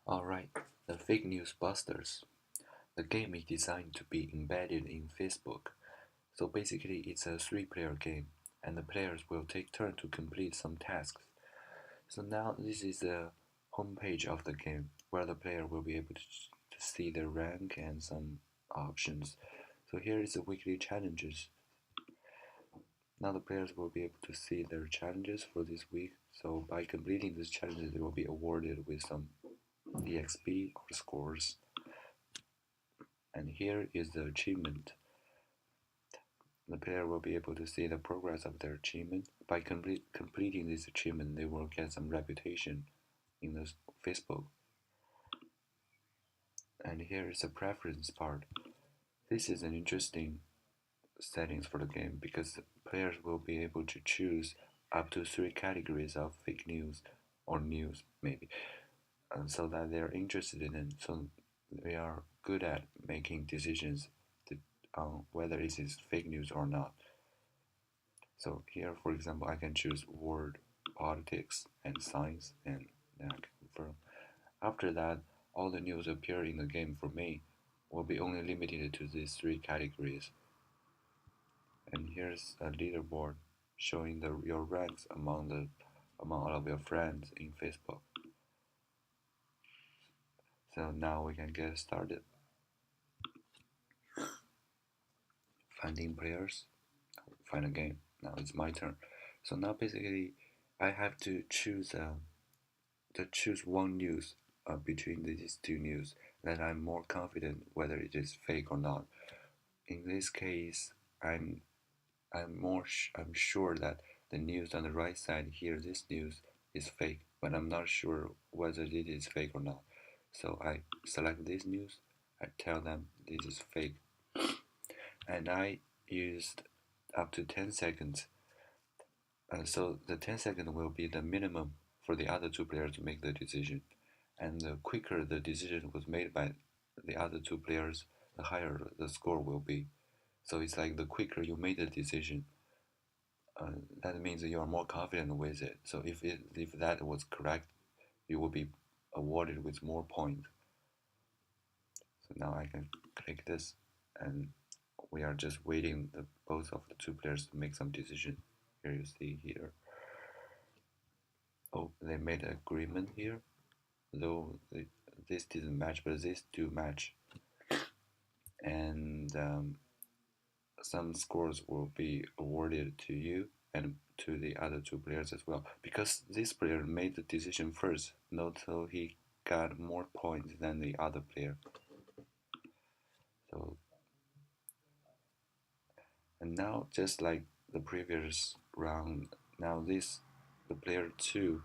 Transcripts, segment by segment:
Alright, the Fake News Busters. The game is designed to be embedded in Facebook. So basically, it's a three-player game, and the players will take turn to complete some tasks. So now this is the homepage of the game, where the player will be able to see their rank and some options. So here is the weekly challenges. Now the players will be able to see their challenges for this week. So by completing these challenges, they will be awarded with some EXP or scores. And here is the achievement. The player will be able to see the progress of their achievement. By completing this achievement, they will get some reputation in the Facebook. And here is the preference part. This is an interesting settings for the game because players will be able to choose up to 3 categories of fake news or news maybe, and so that they're interested in it, so they are good at making decisions on whether it is fake news or not. So here, for example, I can choose word, politics, and science, and then I can confirm. After that, all the news appear in the game for me will be only limited to these 3 categories. And here's a leaderboard showing your ranks among all of your friends in Facebook. So now we can get started. Finding players, find a game. Now it's my turn. So now basically, I have to choose one news between these two news that I'm more confident whether it is fake or not. In this case, I'm sure that the news on the right side here, this news is fake, but I'm not sure whether it is fake or not. So I select this news, I tell them this is fake, and I used up to 10 seconds. So the 10 seconds will be the minimum for the other two players to make the decision. And the quicker the decision was made by the other two players, the higher the score will be. So it's like the quicker you made the decision, that means you are more confident with it. So if that was correct, you will be awarded with more points. So now I can click this, and we are just waiting both of the two players to make some decision. Here you see here. Oh, they made an agreement here, though this didn't match, but this do match. And some scores will be awarded to you and to the other two players as well, because this player made the decision first, not so he got more points than the other player. So, and now just like the previous round, now the player 2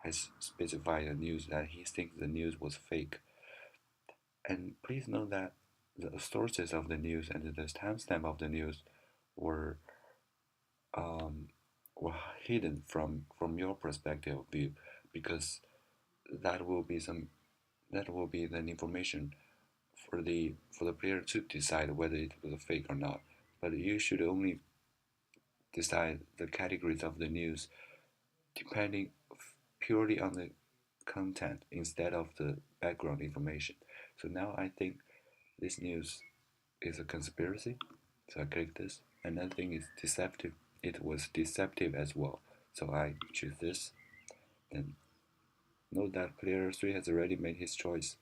has specified the news that he thinks the news was fake. And please note that the sources of the news and the timestamp of the news were um, were hidden from your perspective of view, because that will be the information for the player to decide whether it was a fake or not. But you should only decide the categories of the news depending purely on the content instead of the background information. So now I think this news is a conspiracy. So I click this. Another thing is deceptive. It was deceptive as well. So I choose this. Then note that player 3 has already made his choice.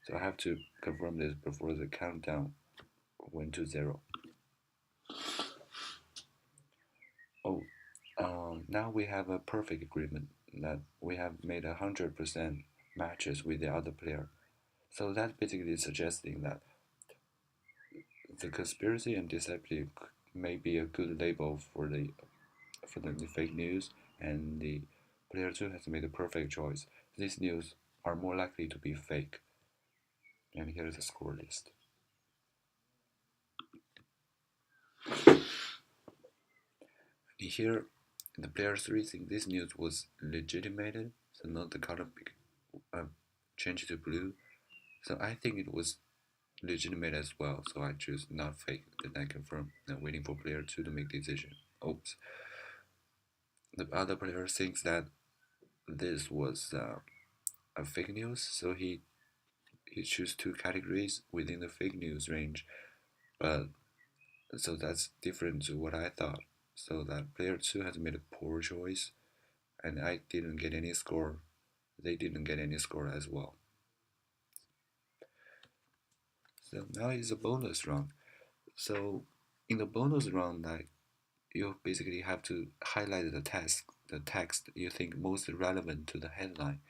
So I have to confirm this before the countdown went to 0. Oh, now we have a perfect agreement that we have made 100% matches with the other player. So that basically suggesting that the conspiracy and deceptive may be a good label for the fake news, and the player 2 has made a perfect choice. These news are more likely to be fake. And here's the score list. Here, the player 3 think this news was legitimated, so not the color changed to blue. So I think it was legitimate as well, so I choose not fake. Then I confirm. Now waiting for player 2 to make decision. Oops. The other player thinks that this was fake news. So he choose two categories within the fake news range. But so that's different to what I thought. So that player two has made a poor choice, and I didn't get any score. They didn't get any score as well. So now is a bonus round. So in the bonus round, like you basically have to highlight the text you think most relevant to the headline,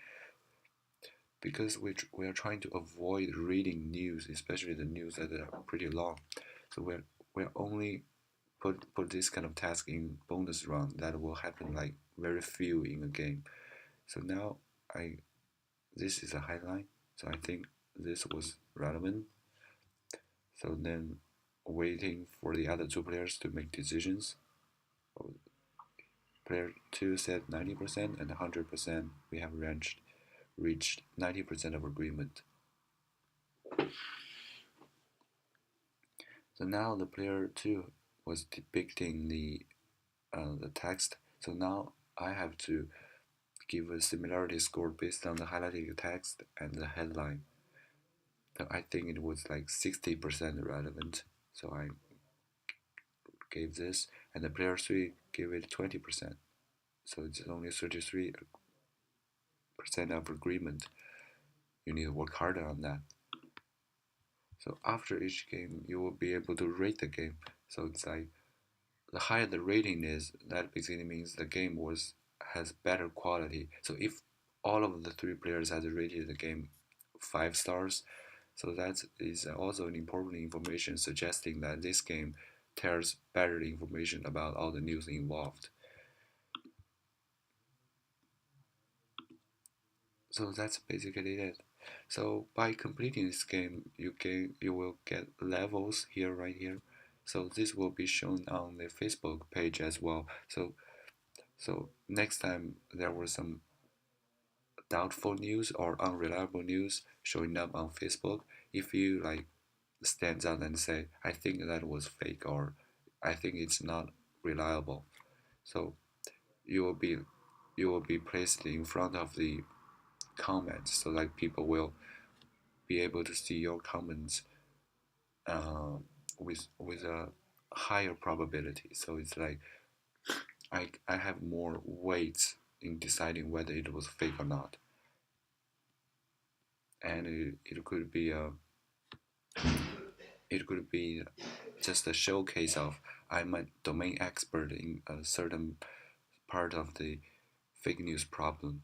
because we are trying to avoid reading news, especially the news that are pretty long. So we're only put this kind of task in bonus round that will happen like very few in a game. So now I this is a highlight. So I think this was relevant. So then waiting for the other two players to make decisions. Player two said 90% and 100%. We have reached 90% of agreement. So now the player two was depicting the text. So now I have to give a similarity score based on the highlighted text and the headline. So I think it was like 60% relevant. So I gave this, and the player three gave it 20%. So it's only 33% of agreement. You need to work harder on that. So after each game, you will be able to rate the game. So it's like the higher the rating is, that basically means the game has better quality. So if all of the three players has rated the game 5 stars, so that is also an important information suggesting that this game tells better information about all the news involved. So that's basically it. So by completing this game, you will get levels here right here. So this will be shown on the Facebook page as well. So next time there was some doubtful news or unreliable news showing up on Facebook, if you like stands out and say, I think that was fake, or I think it's not reliable. So you will be you will be placed in front of the comments, so like people will be able to see your comments uh, with a higher probability. So it's like I have more weight in deciding whether it was fake or not, and it could be just a showcase of I'm a domain expert in a certain part of the fake news problem.